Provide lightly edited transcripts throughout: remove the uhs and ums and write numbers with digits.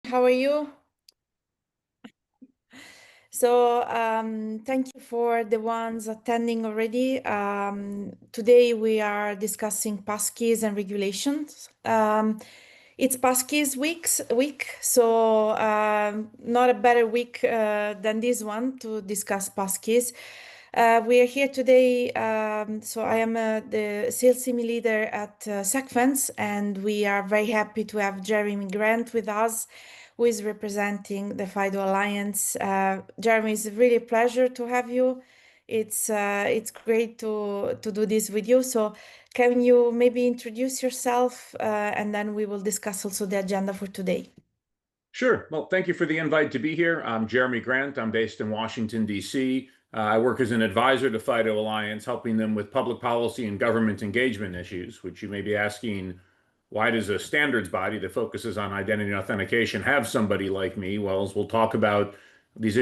How are you? Thank you for the ones attending already. Today we are discussing passkeys and regulations. It's Passkeys week, so not a better week than this one to discuss passkeys. We are here today. So I am the sales team leader at Secfense, and we are very happy to have Jeremy Grant with us, who is representing the FIDO Alliance. Jeremy, it's really a pleasure to have you. It's great to do this with you. So can you maybe introduce yourself, and then we will discuss also the agenda for today. Sure. Well, thank you for the invite to be here. I'm Jeremy Grant. I'm based in Washington, D.C. I work as an advisor to FIDO Alliance, helping them with public policy and government engagement issues, which you may be asking, why does a standards body that focuses on identity and authentication have somebody like me? Well, as we'll talk about, these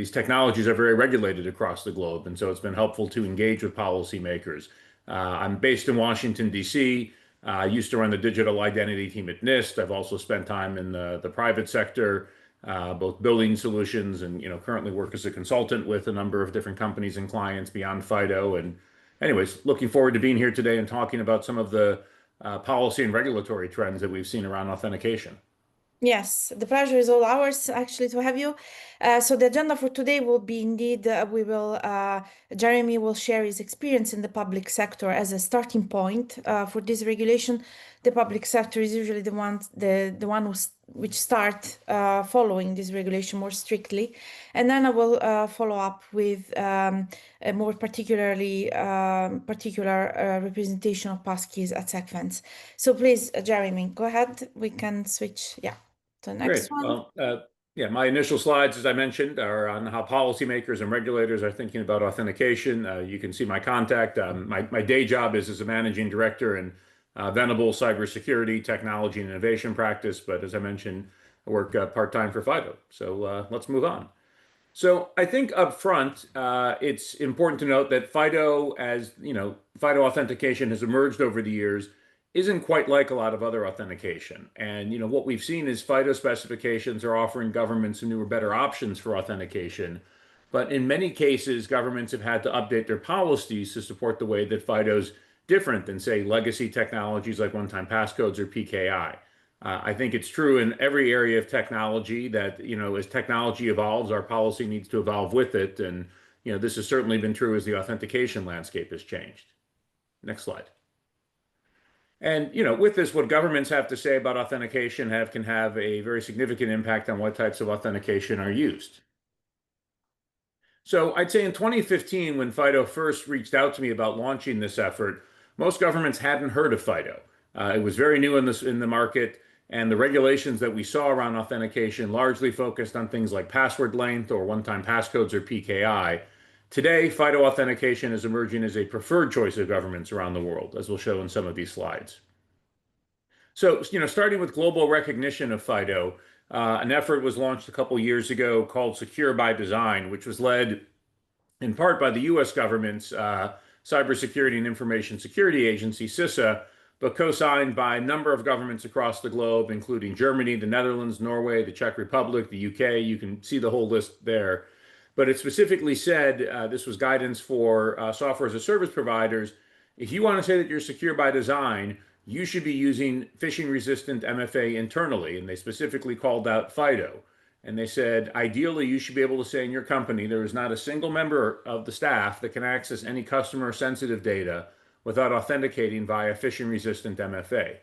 technologies are very regulated across the globe, and so it's been helpful to engage with policymakers. I'm based in Washington, D.C. I used to run the digital identity team at NIST. I've also spent time in the private sector, both building solutions and currently work as a consultant with a number of different companies and clients beyond FIDO. And anyways, looking forward to being here today and talking about some of the policy and regulatory trends that we've seen around authentication. Yes, the pleasure is all ours actually to have you. So the agenda for today will be indeed Jeremy will share his experience in the public sector as a starting point for this regulation. The public sector is usually the one which start following this regulation more strictly, and then I will follow up with a more particular representation of passkeys at Secfense. So please, Jeremy, go ahead. We can switch. Yeah. The next Great. one. Well, yeah, my initial slides, as I mentioned, are on how policymakers and regulators are thinking about authentication. You can see my contact. My day job is as a managing director in Venable cybersecurity, technology, and innovation practice. But as I mentioned, I work part-time for FIDO. So let's move on. So I think up front, it's important to note that FIDO, as you know, FIDO authentication has emerged over the years, isn't quite like a lot of other authentication. And what we've seen is FIDO specifications are offering governments newer, better options for authentication. But in many cases, governments have had to update their policies to support the way that FIDO's different than, say, legacy technologies like one-time passcodes or PKI. I think it's true in every area of technology that, as technology evolves, our policy needs to evolve with it. And, this has certainly been true as the authentication landscape has changed. Next slide. And, with this, what governments have to say about authentication can have a very significant impact on what types of authentication are used. So I'd say in 2015, when FIDO first reached out to me about launching this effort, most governments hadn't heard of FIDO. It was very new in the market, and the regulations that we saw around authentication largely focused on things like password length or one-time passcodes or PKI. Today, FIDO authentication is emerging as a preferred choice of governments around the world, as we'll show in some of these slides. So, starting with global recognition of FIDO, an effort was launched a couple years ago called Secure by Design, which was led in part by the US government's Cybersecurity and Information Security Agency, CISA, but co-signed by a number of governments across the globe, including Germany, the Netherlands, Norway, the Czech Republic, the UK. You can see the whole list there. But it specifically said this was guidance for software as a service providers. If you want to say that you're secure by design, you should be using phishing-resistant MFA internally. And they specifically called out FIDO. And they said, ideally, you should be able to say in your company, there is not a single member of the staff that can access any customer-sensitive data without authenticating via phishing-resistant MFA.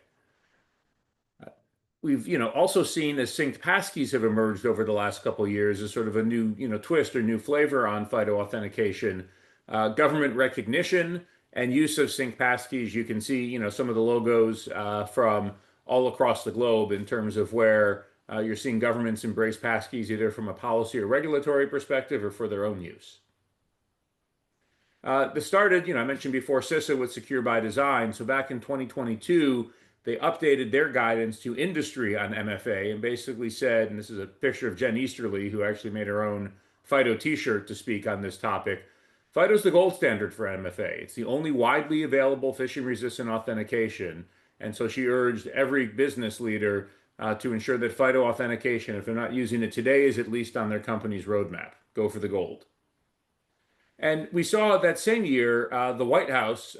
We've also seen as synced passkeys have emerged over the last couple of years as sort of a new twist or new flavor on FIDO authentication, government recognition and use of synced passkeys. You can see some of the logos from all across the globe in terms of where you're seeing governments embrace passkeys either from a policy or regulatory perspective or for their own use. This started, I mentioned before, CISA with Secure by Design. So back in 2022, they updated their guidance to industry on MFA and basically said, and this is a picture of Jen Easterly, who actually made her own FIDO t-shirt to speak on this topic. FIDO is the gold standard for MFA. It's the only widely available phishing-resistant authentication. And so she urged every business leader to ensure that FIDO authentication, if they're not using it today, is at least on their company's roadmap. Go for the gold. And we saw that same year, the White House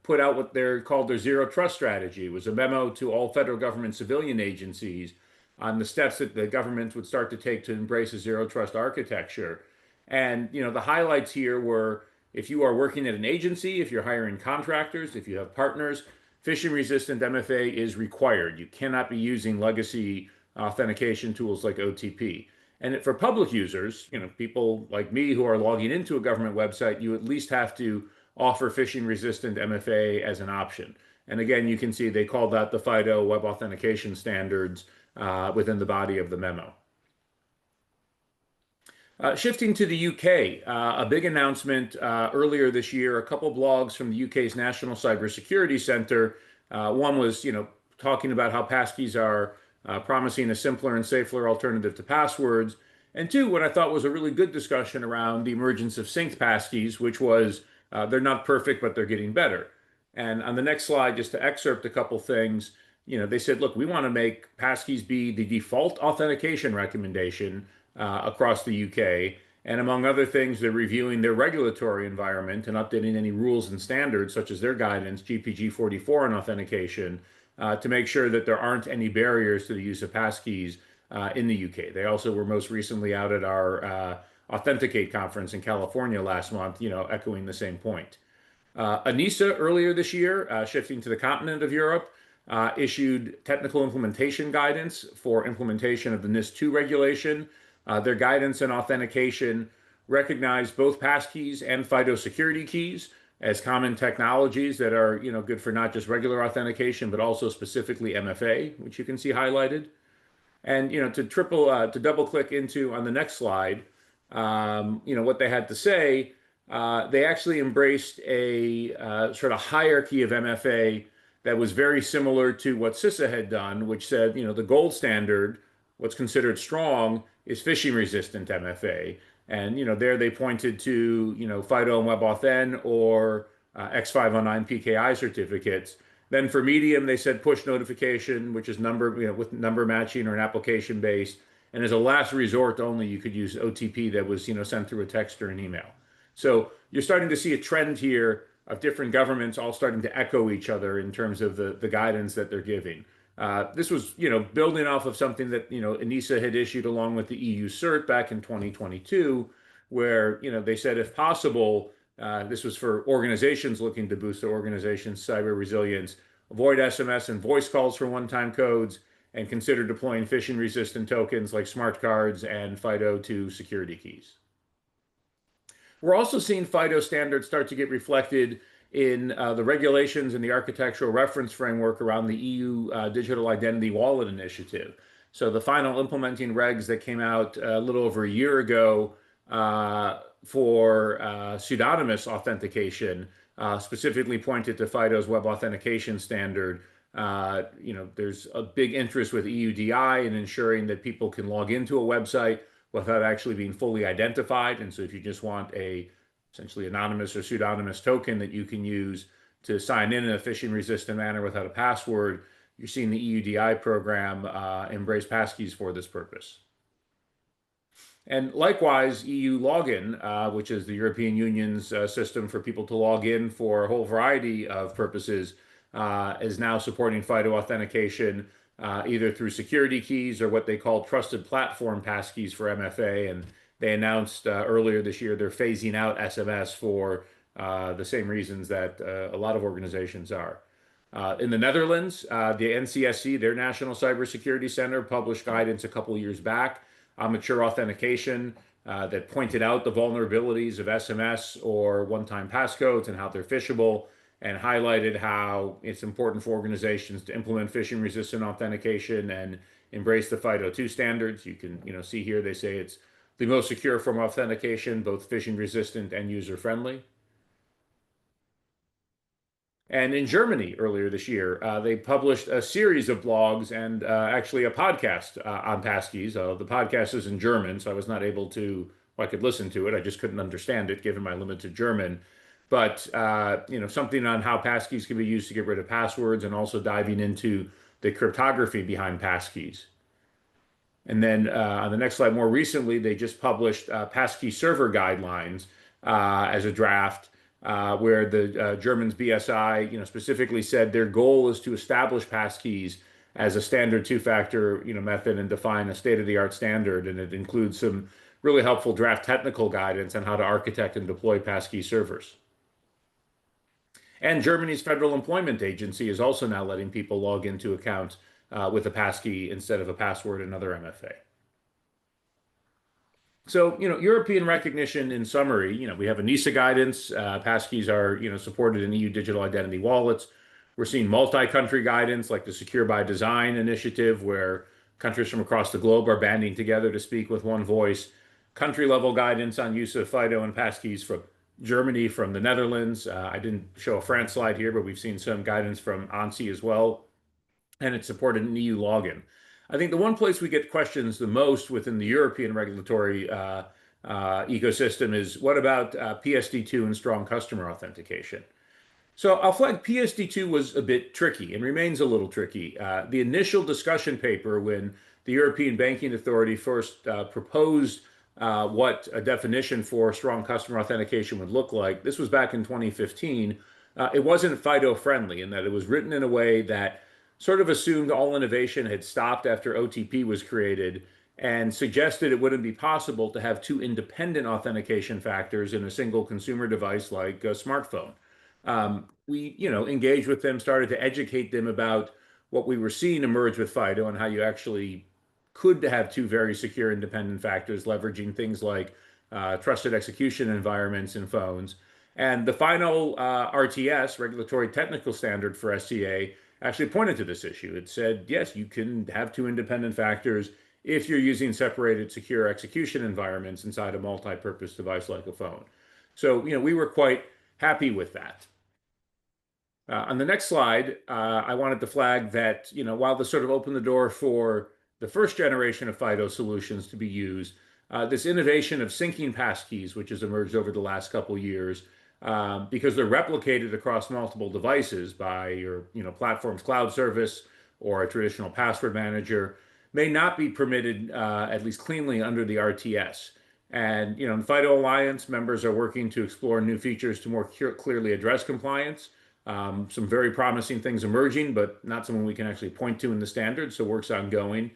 put out what they're called their zero trust strategy. It was a memo to all federal government civilian agencies on the steps that the government would start to take to embrace a zero trust architecture. And the highlights here were if you are working at an agency, if you're hiring contractors, if you have partners, phishing-resistant MFA is required. You cannot be using legacy authentication tools like OTP. And for public users, people like me who are logging into a government website, you at least have to offer phishing-resistant MFA as an option. And again, you can see they called that the FIDO Web Authentication Standards within the body of the memo. Shifting to the UK, a big announcement earlier this year, a couple blogs from the UK's National Cybersecurity Centre. One was, talking about how passkeys are promising a simpler and safer alternative to passwords. And two, what I thought was a really good discussion around the emergence of synced passkeys, which was they're not perfect, but they're getting better. And on the next slide, just to excerpt a couple things, they said, look, we want to make passkeys be the default authentication recommendation across the UK. And among other things, they're reviewing their regulatory environment and updating any rules and standards, such as their guidance, GPG 44 on authentication, to make sure that there aren't any barriers to the use of passkeys in the UK. They also were most recently out at our Authenticate conference in California last month, echoing the same point. NISA earlier this year, shifting to the continent of Europe, issued technical implementation guidance for implementation of the NIST 2 regulation. Their guidance and authentication recognize both passkeys and FIDO security keys as common technologies that are, good for not just regular authentication, but also specifically MFA, which you can see highlighted. And, to double click into on the next slide, what they had to say, they actually embraced a sort of hierarchy of MFA that was very similar to what CISA had done, which said, the gold standard, what's considered strong, is phishing resistant MFA. And, there they pointed to, FIDO and WebAuthn or X509 PKI certificates. Then for medium, they said push notification, which is with number matching or an application based. And as a last resort only, you could use OTP that was, sent through a text or an email. So you're starting to see a trend here of different governments all starting to echo each other in terms of the guidance that they're giving. This was, building off of something that, ENISA had issued along with the EU CERT back in 2022, where, they said if possible, this was for organizations looking to boost their organization's cyber resilience, avoid SMS and voice calls for one-time codes, and consider deploying phishing-resistant tokens like smart cards and FIDO2 security keys. We're also seeing FIDO standards start to get reflected in the regulations and the architectural reference framework around the EU Digital Identity Wallet Initiative. So the final implementing regs that came out a little over a year ago for pseudonymous authentication specifically pointed to FIDO's web authentication standard. There's a big interest with EUDI in ensuring that people can log into a website without actually being fully identified. And so if you just want a essentially anonymous or pseudonymous token that you can use to sign in a phishing-resistant manner without a password, you're seeing the EUDI program embrace passkeys for this purpose. And likewise, EU login, which is the European Union's system for people to log in for a whole variety of purposes, is now supporting FIDO authentication either through security keys or what they call trusted platform passkeys for MFA. And they announced earlier this year they're phasing out SMS for the same reasons that a lot of organizations are. In the Netherlands, the NCSC, their National Cybersecurity Center, published guidance a couple years back on mature authentication that pointed out the vulnerabilities of SMS or one-time passcodes and how they're phishable, and highlighted how it's important for organizations to implement phishing-resistant authentication and embrace the FIDO2 standards. You can, see here they say it's the most secure form of authentication, both phishing-resistant and user-friendly. And in Germany earlier this year, they published a series of blogs and actually a podcast on passkeys. The podcast is in German, so I was not able to, I could listen to it. I just couldn't understand it given my limited German. But, something on how passkeys can be used to get rid of passwords, and also diving into the cryptography behind passkeys. And then on the next slide, more recently, they just published passkey server guidelines as a draft, where the Germans BSI, specifically said their goal is to establish passkeys as a standard two-factor, method and define a state-of-the-art standard. And it includes some really helpful draft technical guidance on how to architect and deploy passkey servers. And Germany's Federal Employment Agency is also now letting people log into accounts with a passkey instead of a password and other MFA. So, European recognition in summary, we have a NISA guidance. Passkeys are, supported in EU digital identity wallets. We're seeing multi-country guidance like the Secure by Design initiative, where countries from across the globe are banding together to speak with one voice. Country level guidance on use of FIDO and passkeys from Germany, from the Netherlands. I didn't show a France slide here, but we've seen some guidance from ANSI as well. And it's supported in EU login. I think the one place we get questions the most within the European regulatory ecosystem is what about PSD2 and strong customer authentication? So I'll flag PSD2 was a bit tricky and remains a little tricky. The initial discussion paper when the European Banking Authority first proposed what a definition for strong customer authentication would look like, this was back in 2015. It wasn't FIDO friendly in that it was written in a way that sort of assumed all innovation had stopped after OTP was created and suggested it wouldn't be possible to have two independent authentication factors in a single consumer device like a smartphone. We, engaged with them, started to educate them about what we were seeing emerge with FIDO and how you actually could have two very secure independent factors, leveraging things like trusted execution environments in phones. And the final RTS, regulatory technical standard for SCA, actually pointed to this issue. It said, yes, you can have two independent factors if you're using separated secure execution environments inside a multi-purpose device like a phone. So, we were quite happy with that. On the next slide, I wanted to flag that, while this sort of opened the door for the first generation of FIDO solutions to be used, this innovation of syncing passkeys, which has emerged over the last couple years, because they're replicated across multiple devices by your platform's cloud service or a traditional password manager, may not be permitted, at least cleanly, under the RTS. And in FIDO Alliance, members are working to explore new features to more clearly address compliance. Some very promising things emerging, but not something we can actually point to in the standard, so work's ongoing.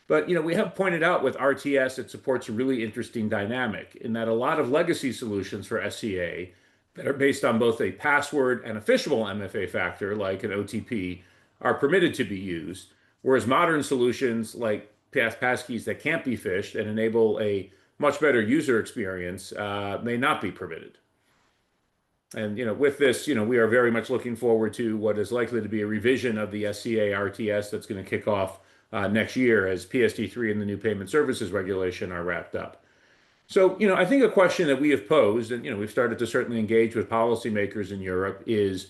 But we have pointed out with RTS, it supports a really interesting dynamic in that a lot of legacy solutions for SCA that are based on both a password and a phishable MFA factor, like an OTP, are permitted to be used, whereas modern solutions like passkeys that can't be phished and enable a much better user experience may not be permitted. And with this, we are very much looking forward to what is likely to be a revision of the SCA RTS that's going to kick off next year as PSD3 and the new payment services regulation are wrapped up. So, I think a question that we have posed, and, we've started to certainly engage with policymakers in Europe, is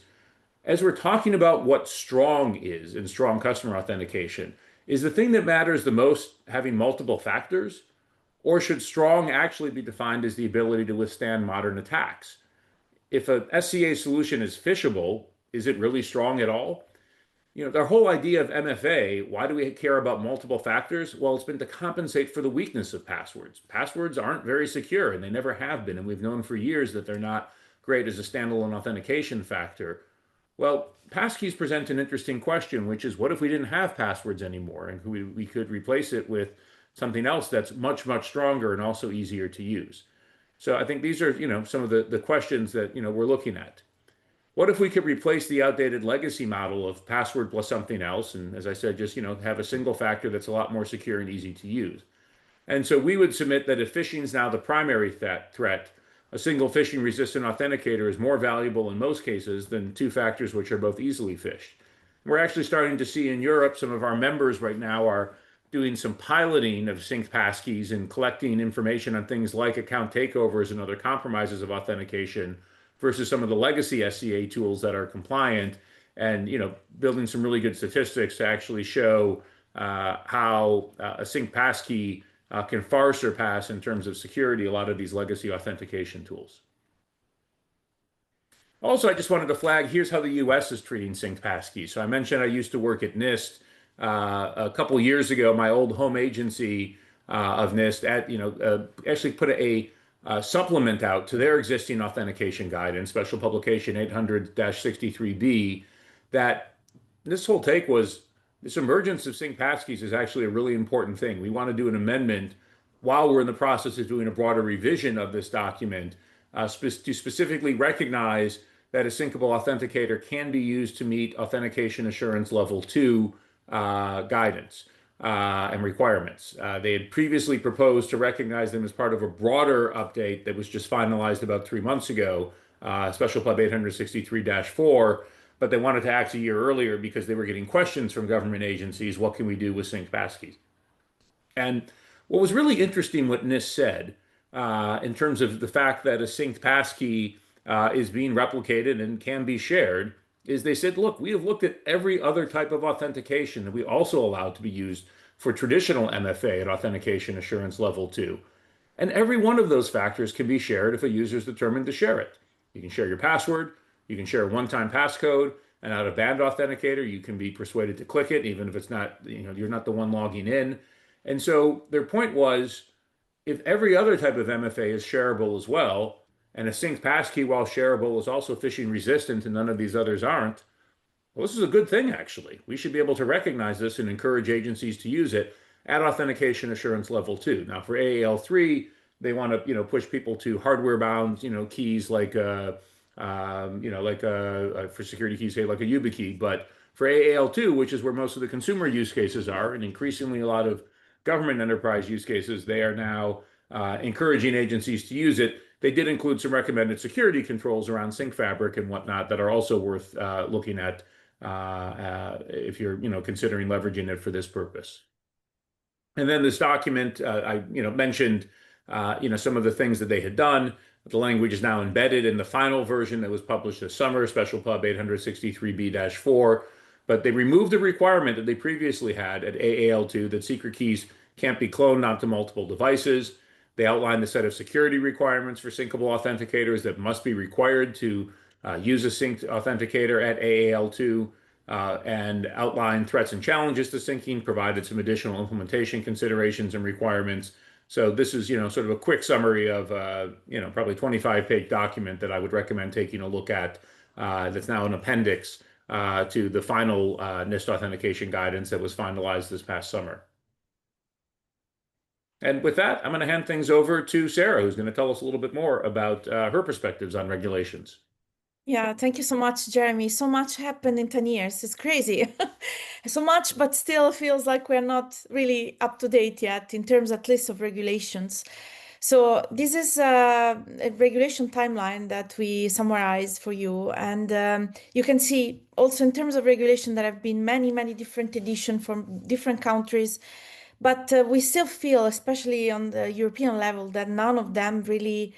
as we're talking about what strong is in strong customer authentication, is the thing that matters the most having multiple factors? Or should strong actually be defined as the ability to withstand modern attacks? If a SCA solution is phishable, is it really strong at all? The whole idea of MFA, why do we care about multiple factors? Well, it's been to compensate for the weakness of passwords. Passwords aren't very secure, and they never have been. And we've known for years that they're not great as a standalone authentication factor. Well, passkeys present an interesting question, which is what if we didn't have passwords anymore and we could replace it with something else that's much, much stronger and also easier to use? So I think these are, some of the questions that, we're looking at. What if we could replace the outdated legacy model of password plus something else? And as I said, just, have a single factor that's a lot more secure and easy to use. And so we would submit that if phishing is now the primary threat, a single phishing-resistant authenticator is more valuable in most cases than two factors which are both easily phished. We're actually starting to see in Europe, some of our members right now are doing some piloting of synced passkeys and collecting information on things like account takeovers and other compromises of authentication versus some of the legacy SCA tools that are compliant, and building some really good statistics to actually show how a synced passkey can far surpass in terms of security a lot of these legacy authentication tools. Also, I just wanted to flag, here's how the US is treating synced passkeys. So I mentioned I used to work at NIST A couple years ago, my old home agency of NIST actually put a supplement out to their existing authentication guidance, special publication 800-63B, that this whole take was this emergence of sync passkeys is actually a really important thing. We want to do an amendment while we're in the process of doing a broader revision of this document to specifically recognize that a syncable authenticator can be used to meet authentication assurance level 2 guidance and requirements. They had previously proposed to recognize them as part of a broader update that was just finalized about 3 months ago, Special Pub 863-4, but they wanted to act a year earlier because they were getting questions from government agencies, what can we do with synced passkeys? And what was really interesting, what NIST said, in terms of the fact that a synced passkey is being replicated and can be shared, is they said, look, we have looked at every other type of authentication that we also allowed to be used for traditional MFA at authentication assurance level 2. And every one of those factors can be shared if a user is determined to share it. You can share your password, you can share a one-time passcode, an out-of-band authenticator, you can be persuaded to click it, even if it's not, you're not the one logging in. And so their point was, if every other type of MFA is shareable as well, and a synced passkey, while shareable, is also phishing resistant and none of these others aren't, well, this is a good thing, actually. We should be able to recognize this and encourage agencies to use it at authentication assurance level 2. Now, for AAL3, they want to, push people to hardware-bound, keys like, for security keys, say like a YubiKey. But for AAL2, which is where most of the consumer use cases are, and increasingly a lot of government enterprise use cases, they are now encouraging agencies to use it. They did include some recommended security controls around sync fabric and whatnot that are also worth looking at if you're considering leveraging it for this purpose. And then this document, I mentioned some of the things that they had done. The language is now embedded in the final version that was published this summer, Special Pub 863B-4. But they removed the requirement that they previously had at AAL2 that secret keys can't be cloned onto multiple devices. They outlined the set of security requirements for syncable authenticators that must be required to use a synced authenticator at AAL2 and outlined threats and challenges to syncing, provided some additional implementation considerations and requirements. So this is, sort of a quick summary of, probably 25-page document that I would recommend taking a look at. That's now an appendix to the final NIST authentication guidance that was finalized this past summer. And with that, I'm going to hand things over to Sarah, who's going to tell us a little bit more about her perspectives on regulations. Yeah, thank you so much, Jeremy. So much happened in 10 years. It's crazy. So much, but still feels like we're not really up to date yet in terms at least of regulations. So this is a regulation timeline that we summarize for you. And you can see also in terms of regulation, there have been many, many different editions from different countries. But we still feel, especially on the European level, that none of them really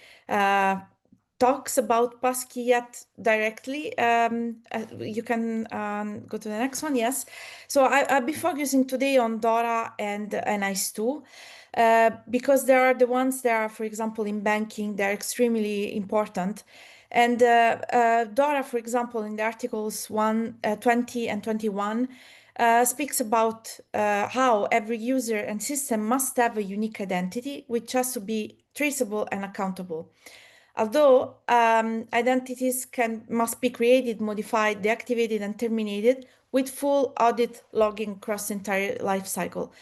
talks about passkey yet directly. You can go to the next one, yes. So I'll be focusing today on DORA and NIST2 because they are the ones that are, for example, in banking, they're extremely important. And DORA, for example, in the articles 20 and 21, speaks about how every user and system must have a unique identity, which has to be traceable and accountable. Although identities must be created, modified, deactivated, and terminated with full audit logging across the entire life cycle.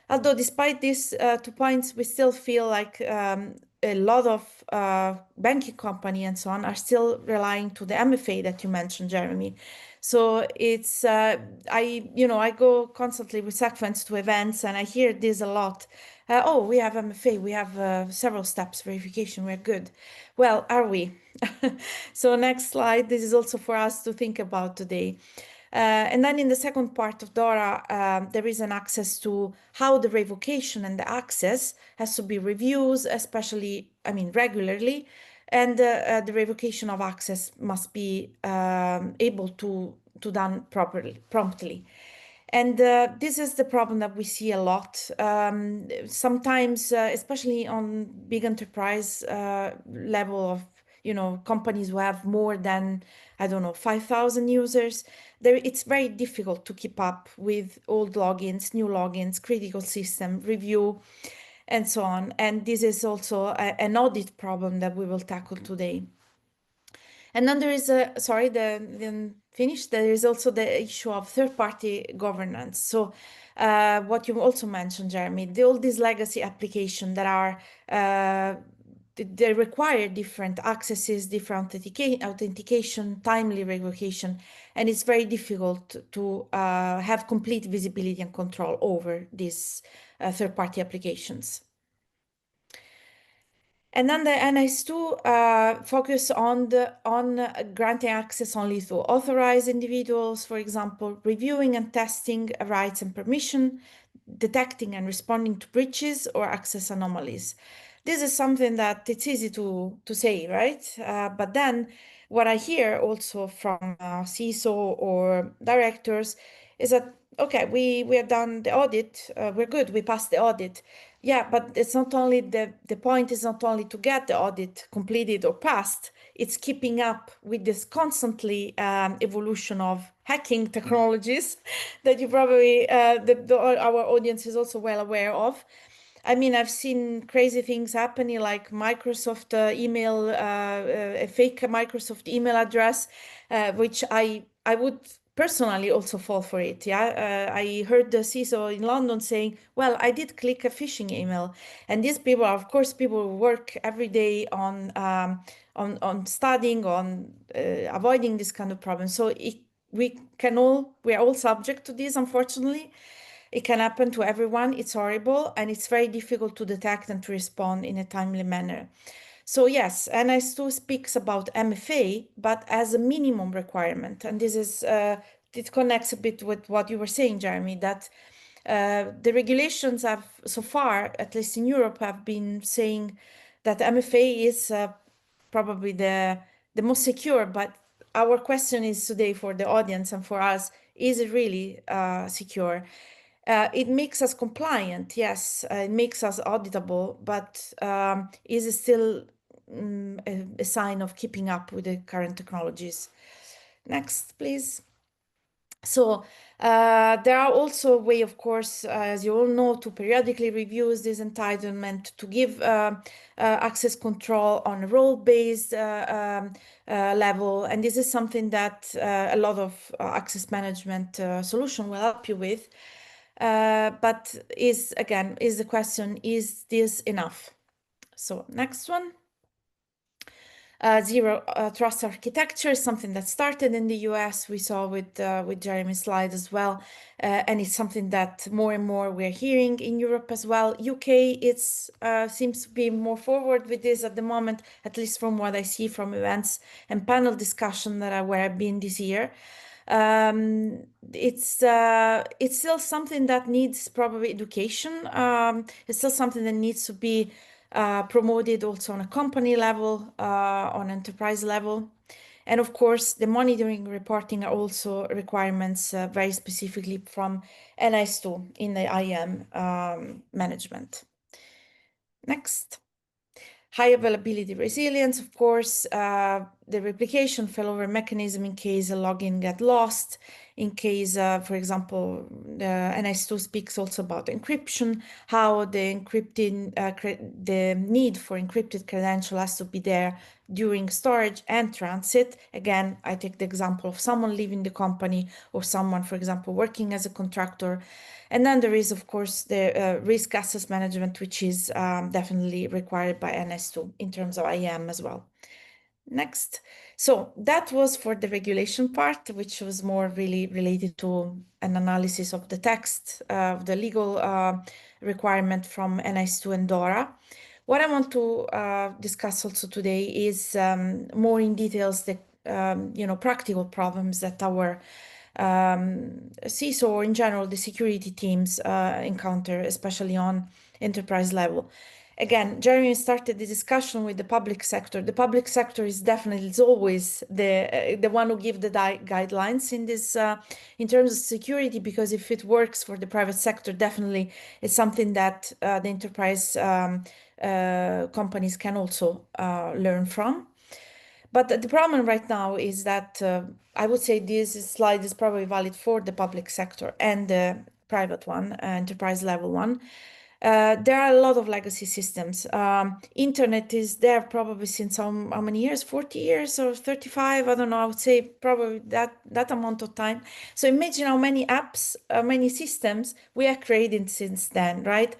Although despite these 2 points, we still feel like a lot of banking company and so on are still relying to the MFA that you mentioned, Jeremy. So it's I go constantly with Secfense to events and I hear this a lot. Oh, we have MFA, we have several steps verification, we're good. Well, are we? So next slide. This is also for us to think about today. And then in the second part of DORA, there is an access to how the revocation and the access has to be reviewed, especially, regularly. And the revocation of access must be able to done promptly. And this is the problem that we see a lot. Sometimes, especially on big enterprise level of companies who have more than, I don't know, 5,000 users, it's very difficult to keep up with old logins, new logins, critical system review, and so on. And this is also an audit problem that we will tackle today. And then there is then finish. There is also the issue of third-party governance. So what you also mentioned, Jeremy, all these legacy applications that are they require different accesses, different authentication, timely revocation, and it's very difficult to have complete visibility and control over these third-party applications. And then the NIS2 focus on granting access only to authorized individuals, for example, reviewing and testing rights and permission, detecting and responding to breaches or access anomalies. This is something that it's easy to say, right? But then what I hear also from CISO or directors is that, okay, we have done the audit, we're good, we passed the audit. Yeah, but it's not only the point is not only to get the audit completed or passed, it's keeping up with this constantly evolution of hacking technologies that you probably, our audience is also well aware of. I mean, I've seen crazy things happening like Microsoft email, a fake Microsoft email address, which I would personally also fall for it. Yeah, I heard the CISO in London saying, "Well, I did click a phishing email," and these people are, of course, people who work every day on studying, on avoiding this kind of problem. So we are all subject to this, unfortunately. It can happen to everyone. It's horrible, and it's very difficult to detect and to respond in a timely manner. So yes, NIS2 speaks about MFA, but as a minimum requirement. And this is, it connects a bit with what you were saying, Jeremy, that the regulations have so far, at least in Europe, have been saying that MFA is probably the most secure. But our question is today for the audience and for us, is it really secure? It makes us compliant, yes, it makes us auditable, but is it still a sign of keeping up with the current technologies? Next, please. So there are also a way, of course, as you all know, to periodically review this entitlement, to give access control on a role-based level. And this is something that a lot of access management solution will help you with. But is the question, is this enough? So next one. Zero trust architecture is something that started in the US. We saw with Jeremy's slide as well, and it's something that more and more we're hearing in Europe as well. UK seems to be more forward with this at the moment, at least from what I see from events and panel discussion where I've been this year. It's still something that needs probably education. It's still something that needs to be promoted also on a company level, on enterprise level. And of course, the monitoring reporting are also requirements very specifically from NIS2 in the IAM management. Next. High availability resilience, of course, the replication failover mechanism in case a login get lost, in case, for example, NIS2 speaks also about encryption, how the need for encrypted credential has to be there during storage and transit. Again, I take the example of someone leaving the company or someone, for example, working as a contractor. And then there is, of course, the risk access management, which is definitely required by NIS2 in terms of IAM as well. Next. So that was for the regulation part, which was more really related to an analysis of the text of the legal requirement from NIS2 and DORA. What I want to discuss also today is more in details the practical problems that our CISO or in general the security teams encounter, especially on enterprise level. Again, Jeremy started the discussion with the public sector. The public sector is always the one who gives the guidelines in this in terms of security, because if it works for the private sector, definitely it's something that the enterprise companies can also learn from. But the problem right now is that I would say this slide is probably valid for the public sector and the private one, enterprise level one. There are a lot of legacy systems. Internet is there probably since how many years? 40 years or 35? I don't know. I would say probably that amount of time. So imagine how many apps, many systems we have created since then, right?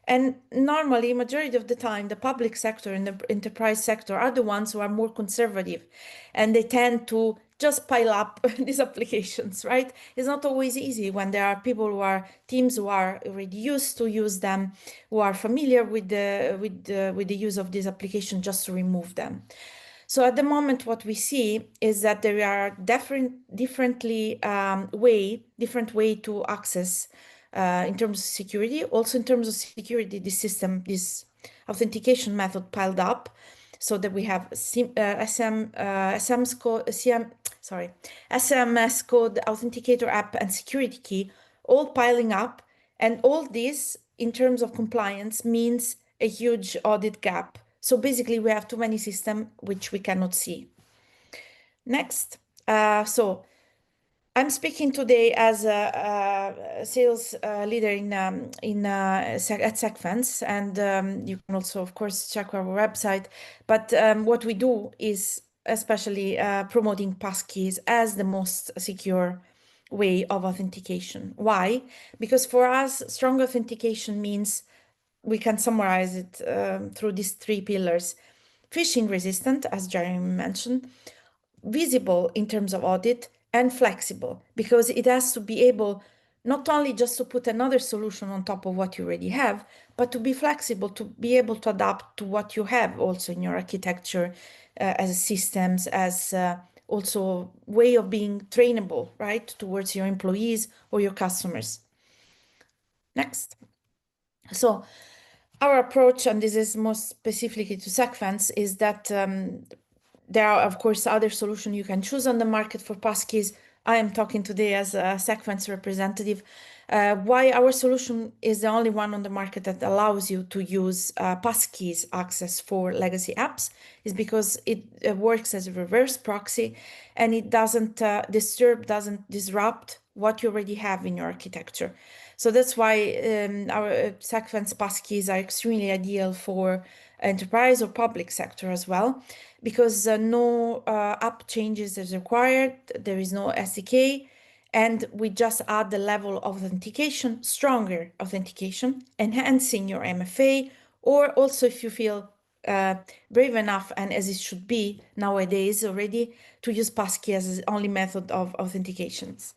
And normally, majority of the time, the public sector and the enterprise sector are the ones who are more conservative, and they tend to just pile up these applications, right? It's not always easy when there are people who are teams who are already used to use them, who are familiar with the use of this application, just to remove them. So at the moment, what we see is that there are different way to access in terms of security. Also, in terms of security, this authentication method piled up, so that we have SMS code, authenticator app, and security key all piling up, and all this in terms of compliance means a huge audit gap. So basically, we have too many systems which we cannot see. Next, so I'm speaking today as a sales leader at Secfense, and you can also, of course, check our website. But what we do is especially promoting Passkeys as the most secure way of authentication. Why? Because for us, strong authentication means we can summarize it through these three pillars: phishing resistant, as Jeremy mentioned, visible in terms of audit, and flexible, because it has to be able not only just to put another solution on top of what you already have, but to be flexible, to be able to adapt to what you have also in your architecture as systems, as also way of being trainable, right, towards your employees or your customers. Next. So our approach, and this is most specifically to Secfense, is that there are, of course, other solutions you can choose on the market for Passkeys. I am talking today as a Secfense representative. Why our solution is the only one on the market that allows you to use Passkeys access for legacy apps is because it works as a reverse proxy, and it doesn't doesn't disrupt what you already have in your architecture. So that's why our Secfense Passkeys are extremely ideal for enterprise or public sector as well, because no app changes is required, there is no SDK, and we just add the level of authentication, stronger authentication, enhancing your MFA, or also if you feel brave enough, and as it should be nowadays already, to use Passkey as the only method of authentications.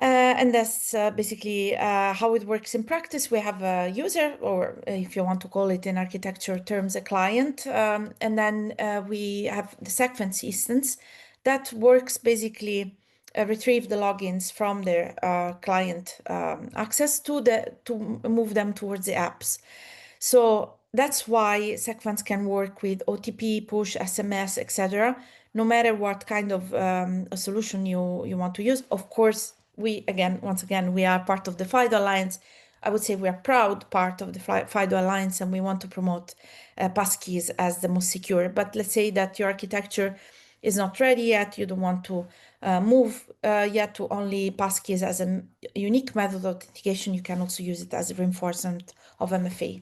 And that's basically how it works in practice. We have a user, or if you want to call it in architecture terms, a client. And then we have the Secfense instance that works basically retrieve the logins from their client access to move them towards the apps. So that's why Secfense can work with OTP, push, SMS, etc. No matter what kind of a solution you want to use. Of course, once again, we are part of the FIDO Alliance. I would say we are proud part of the FIDO Alliance, and we want to promote Passkeys as the most secure. But let's say that your architecture is not ready yet, you don't want to move yet to only Passkeys as a unique method of authentication. You can also use it as a reinforcement of MFA.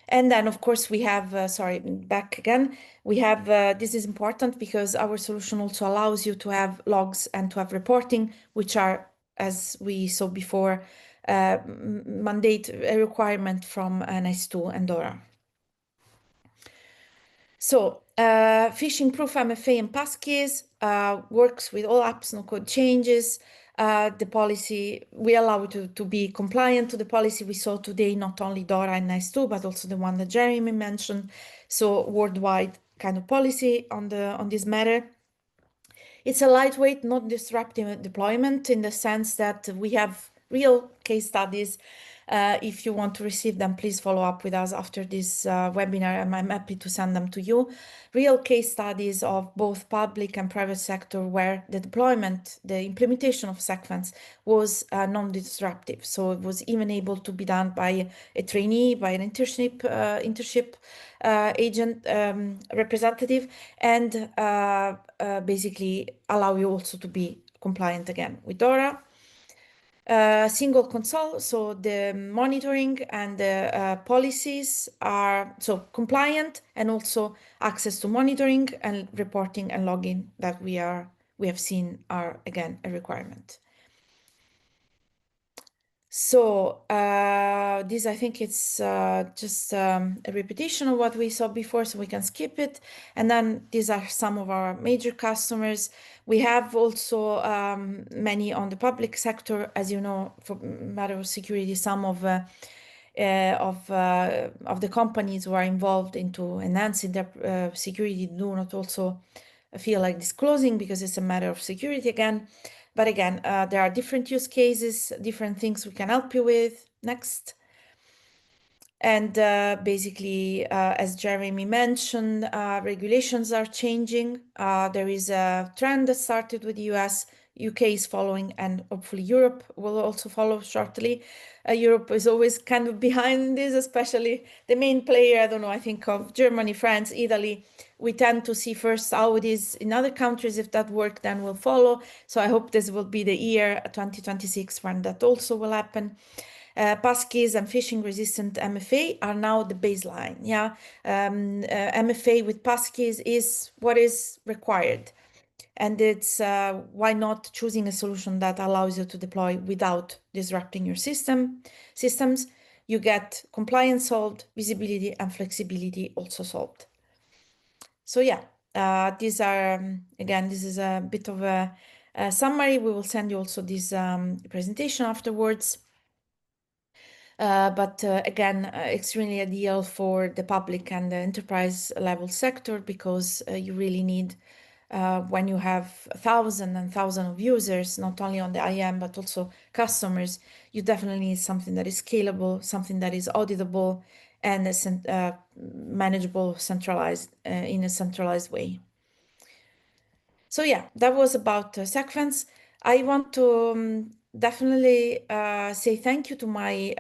And then, of course, we have, sorry, back again, we have, this is important because our solution also allows you to have logs and to have reporting, which are, as we saw before, mandate a requirement from NIST and DORA. So phishing-proof MFA and Passkeys works with all apps, no code changes. The policy, we allow it to be compliant to the policy we saw today, not only DORA and NIST, but also the one that Jeremy mentioned. So worldwide kind of policy on this matter. It's a lightweight, not disruptive deployment in the sense that we have real case studies. If you want to receive them, please follow up with us after this webinar, and I'm happy to send them to you. Real case studies of both public and private sector where the deployment, the implementation of Secfense was non-disruptive. So it was even able to be done by a trainee, by an internship agent representative, and basically allow you also to be compliant again with DORA. Single console, so the monitoring and the policies are so compliant, and also access to monitoring and reporting and logging that we have seen are again a requirement. So this, I think it's just a repetition of what we saw before, so we can skip it. And then these are some of our major customers. We have also many on the public sector, as you know, for matter of security. Some of the companies who are involved into enhancing their security do not also feel like disclosing because it's a matter of security again. But again, there are different use cases, different things we can help you with. Next. And basically, as Jeremy mentioned, regulations are changing. There is a trend that started with the US, UK is following, and hopefully Europe will also follow shortly. Europe is always kind of behind this, especially the main player. I don't know, I think of Germany, France, Italy. We tend to see first how it is in other countries. If that works, then we'll follow. So I hope this will be the year 2026 when that also will happen. Passkeys and phishing-resistant MFA are now the baseline. Yeah, MFA with passkeys is what is required, and it's why not choosing a solution that allows you to deploy without disrupting your systems. You get compliance solved, visibility and flexibility also solved. So yeah, these are again, this is a bit of a summary. We will send you also this presentation afterwards. But again, extremely ideal for the public and the enterprise level sector, because you really need, when you have thousands and thousands of users, not only on the IAM, but also customers, you definitely need something that is scalable, something that is auditable and manageable, centralized in a centralized way. So yeah, that was about Secfense. I want to definitely say thank you to my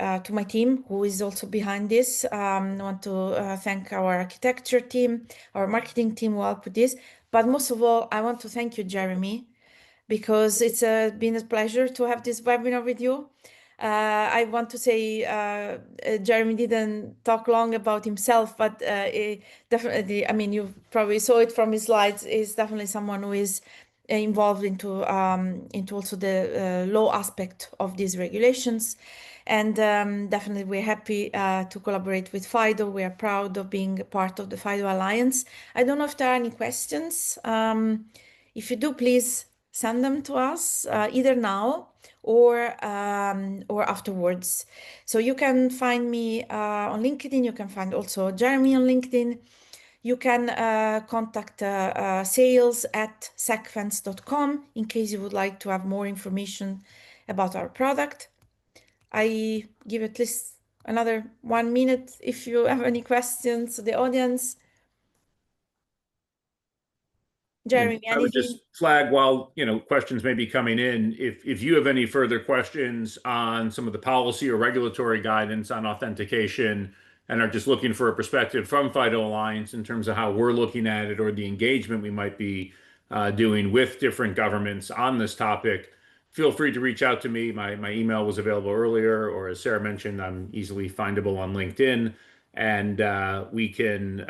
team who is also behind this. I want to thank our architecture team, our marketing team who helped with this. But most of all, I want to thank you, Jeremy, because it's been a pleasure to have this webinar with you. I want to say Jeremy didn't talk long about himself, but definitely, I mean, you probably saw it from his slides, is definitely someone who is involved into also the law aspect of these regulations. And definitely we're happy to collaborate with FIDO. We are proud of being part of the FIDO Alliance. I don't know if there are any questions. If you do, please send them to us either now or afterwards. So you can find me on LinkedIn. You can find also Jeremy on LinkedIn. You can contact sales@secfense.com in case you would like to have more information about our product. I give at least another 1 minute if you have any questions to the audience. Jeremy, I would anything? just flag while, questions may be coming in, if you have any further questions on some of the policy or regulatory guidance on authentication and are just looking for a perspective from FIDO Alliance in terms of how we're looking at it or the engagement we might be doing with different governments on this topic, feel free to reach out to me. My email was available earlier, or as Sarah mentioned, I'm easily findable on LinkedIn, and we can,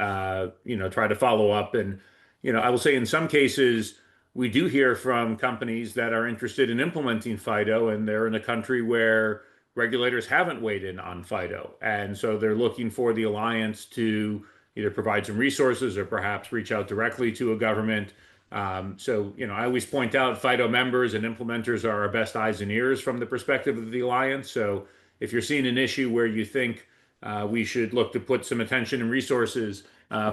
try to follow up. And I will say in some cases, we do hear from companies that are interested in implementing FIDO, and they're in a country where regulators haven't weighed in on FIDO. And so they're looking for the alliance to either provide some resources or perhaps reach out directly to a government. I always point out FIDO members and implementers are our best eyes and ears from the perspective of the alliance. So if you're seeing an issue where you think we should look to put some attention and resources,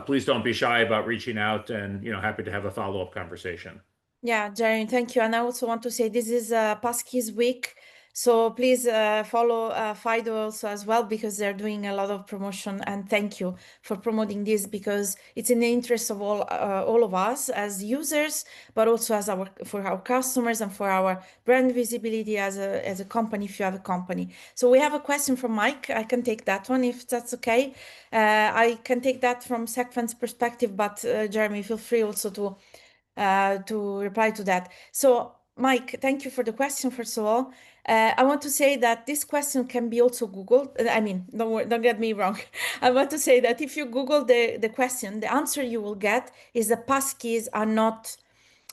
please don't be shy about reaching out, and happy to have a follow-up conversation. Yeah, Jeremy, thank you. And I also want to say this is Passkeys week. So please follow FIDO also as well, because they're doing a lot of promotion. And thank you for promoting this, because it's in the interest of all of us as users, but also as for our customers and for our brand visibility as a company, if you have a company. So we have a question from Mike. I can take that one if that's okay. I can take that from Secfense perspective, but Jeremy, feel free also to reply to that. So, Mike, thank you for the question, first of all. I want to say that this question can be also Googled. I mean, don't get me wrong. I want to say that if you Google the question, the answer you will get is that passkeys are not,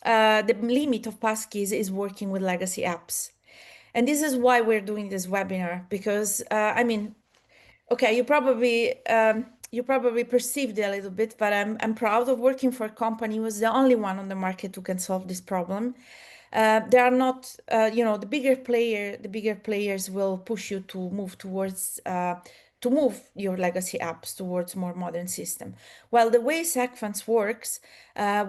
the limit of passkeys is working with legacy apps. And this is why we're doing this webinar, because, I mean, okay, you probably perceived it a little bit, but I'm proud of working for a company who was the only one on the market who can solve this problem. There are not, the bigger players will push you to move towards to move your legacy apps towards more modern system. Well, the way Secfense works,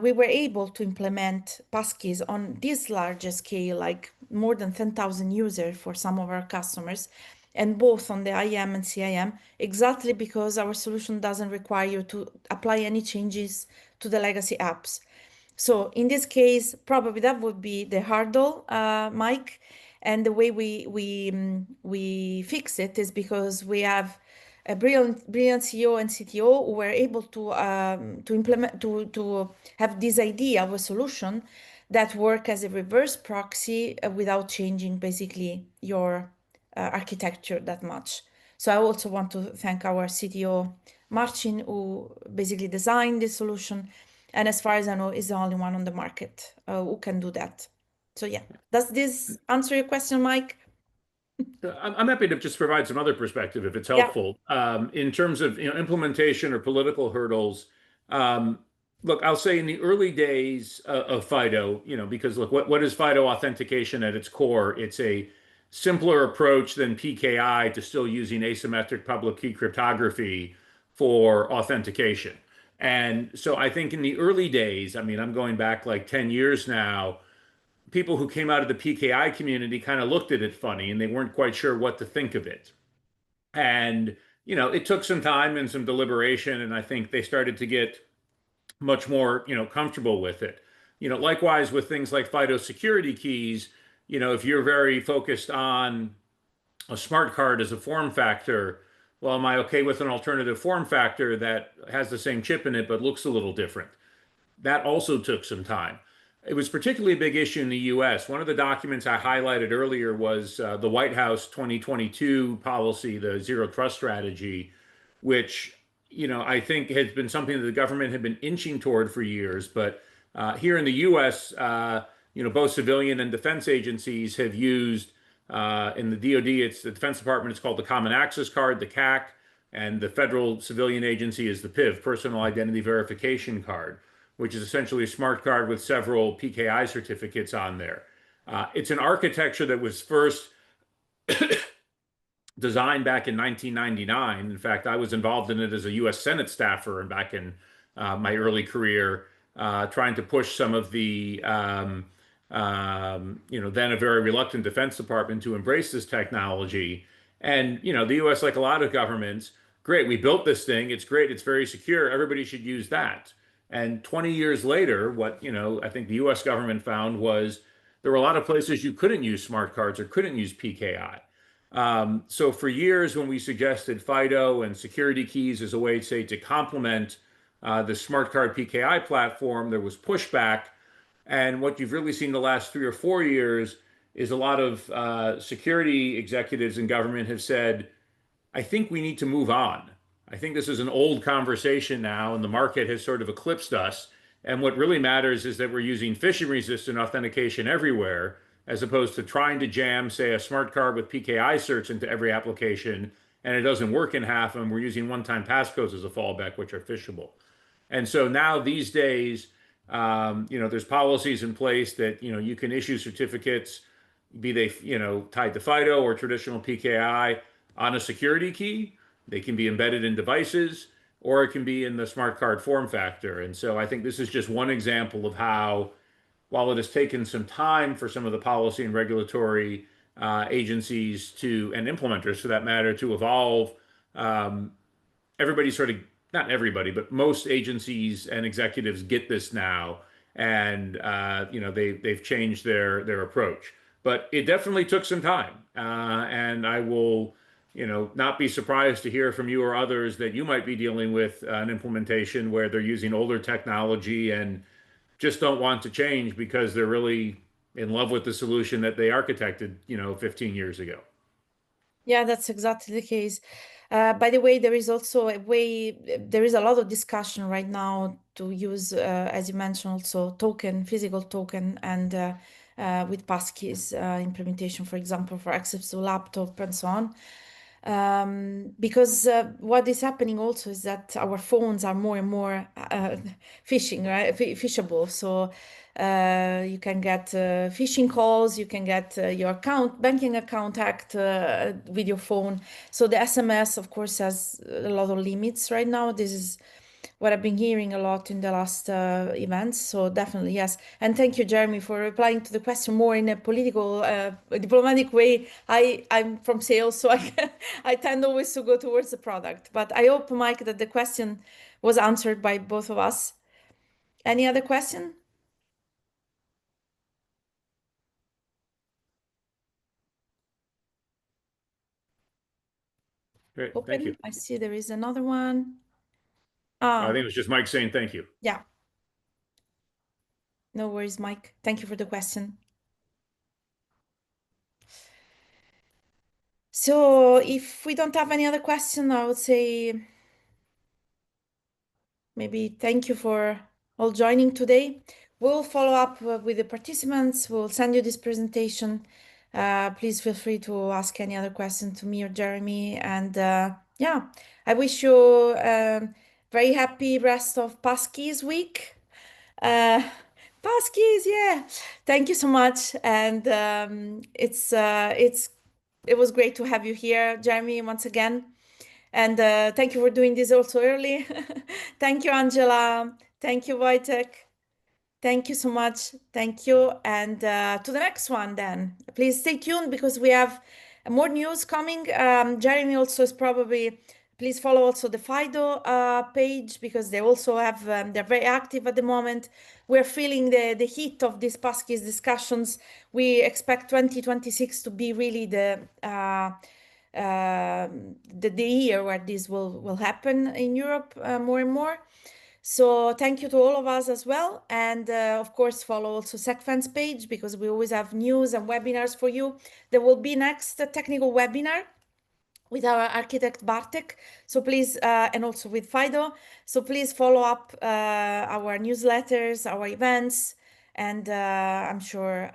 we were able to implement passkeys on this larger scale, like more than 10,000 users for some of our customers, and both on the IAM and CIM, exactly because our solution doesn't require you to apply any changes to the legacy apps. So in this case, probably that would be the hurdle, Mike. And the way we fix it is because we have a brilliant CEO and CTO who were able to implement to have this idea of a solution that work as a reverse proxy without changing basically your architecture that much. So I also want to thank our CTO Marcin, who basically designed this solution, and as far as I know, is the only one on the market who can do that. So yeah, does this answer your question, Mike? I'm happy to just provide some other perspective if it's Yeah. helpful. In terms of implementation or political hurdles, um, look, I'll say in the early days of FIDO, because look, what is FIDO authentication at its core? It's a simpler approach than PKI to still using asymmetric public key cryptography for authentication. And so I think in the early days, I mean, I'm going back like 10 years now, people who came out of the PKI community kind of looked at it funny and they weren't quite sure what to think of it. And, it took some time and some deliberation, and I think they started to get much more, comfortable with it. Likewise with things like FIDO security keys, if you're very focused on a smart card as a form factor, well, am I okay with an alternative form factor that has the same chip in it but looks a little different? That also took some time. It was particularly a big issue in the US. One of the documents I highlighted earlier was the White House 2022 policy, the zero trust strategy, which, I think has been something that the government had been inching toward for years. But here in the US, both civilian and defense agencies have used, in the DoD, it's the Defense Department, it's called the Common Access Card, the CAC, and the federal civilian agency is the PIV, Personal Identity Verification Card, which is essentially a smart card with several PKI certificates on there. It's an architecture that was first designed back in 1999. In fact, I was involved in it as a US Senate staffer and back in my early career, trying to push some of the, then a very reluctant Defense Department to embrace this technology. And, the US, like a lot of governments, great, we built this thing. It's great. It's very secure. Everybody should use that. And 20 years later, what, I think the US government found was there were a lot of places you couldn't use smart cards or couldn't use PKI. So for years, when we suggested FIDO and security keys as a way, say, to complement the smart card PKI platform, there was pushback. And what you've really seen the last 3 or 4 years is a lot of security executives in government have said, I think we need to move on. I think this is an old conversation now, and the market has sort of eclipsed us. And what really matters is that we're using phishing-resistant authentication everywhere, as opposed to trying to jam, say, a smart card with PKI certs into every application, and it doesn't work in half of them. We're using one-time passcodes as a fallback, which are phishable. And so now these days, there's policies in place that, you can issue certificates, be they, tied to FIDO or traditional PKI on a security key. They can be embedded in devices, or it can be in the smart card form factor. And so I think this is just one example of how, while it has taken some time for some of the policy and regulatory agencies to, and implementers for that matter, to evolve. Um, Everybody sort of, not everybody, but most agencies and executives get this now, and they've changed their approach. But it definitely took some time, and I will, not be surprised to hear from you or others that you might be dealing with an implementation where they're using older technology and just don't want to change because they're really in love with the solution that they architected, 15 years ago. Yeah, that's exactly the case. By the way, there is also there is a lot of discussion right now to use, as you mentioned, also physical token, and with passkeys implementation, for example, for access to laptop and so on. Because what is happening also is that our phones are more and more phishing, right? Phishable. So you can get phishing calls, you can get your banking account hacked with your phone. So the SMS, of course, has a lot of limits right now. This is what I've been hearing a lot in the last events. So definitely, yes. And thank you, Jeremy, for replying to the question more in a political, diplomatic way. I'm from sales, so I tend always to go towards the product. But I hope, Mike, that the question was answered by both of us. Any other question? Great, thank Open. you. I see there is another one. I Ah, think it was just Mike saying thank you. yeah. No worries, Mike. Thank you for the question. So if we don't have any other question, I would say maybe thank you for all joining today. We'll follow up with the participants. We'll send you this presentation. Please feel free to ask any other question to me or Jeremy. And yeah, I wish you very happy rest of Passkeys week. Uh, Passkeys, yeah. Thank you so much. And it was great to have you here, Jeremy, once again. And thank you for doing this also early. Thank you, Angela. Thank you, Wojtek. Thank you so much. Thank you. And to the next one, then. Please stay tuned because we have more news coming. Jeremy also is probably, please follow also the FIDO page because they also have, they're very active at the moment. We're feeling the heat of these Passkeys discussions. We expect 2026 to be really the year where this will happen in Europe more and more. So thank you to all of us as well. And of course, follow also Secfense page because we always have news and webinars for you. There will be next technical webinar with our architect Bartek. So please, and also with FIDO. So please follow up our newsletters, our events, and I'm sure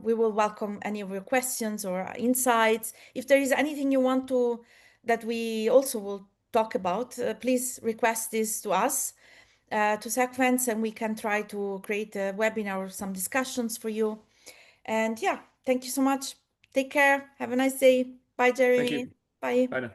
we will welcome any of your questions or insights. If there is anything you want that we also will talk about, please request this to us, to Secfense, and we can try to create a webinar or some discussions for you. And yeah, thank you so much. Take care. Have a nice day. Bye, Thank Jeremy. you. Bye. Bye now.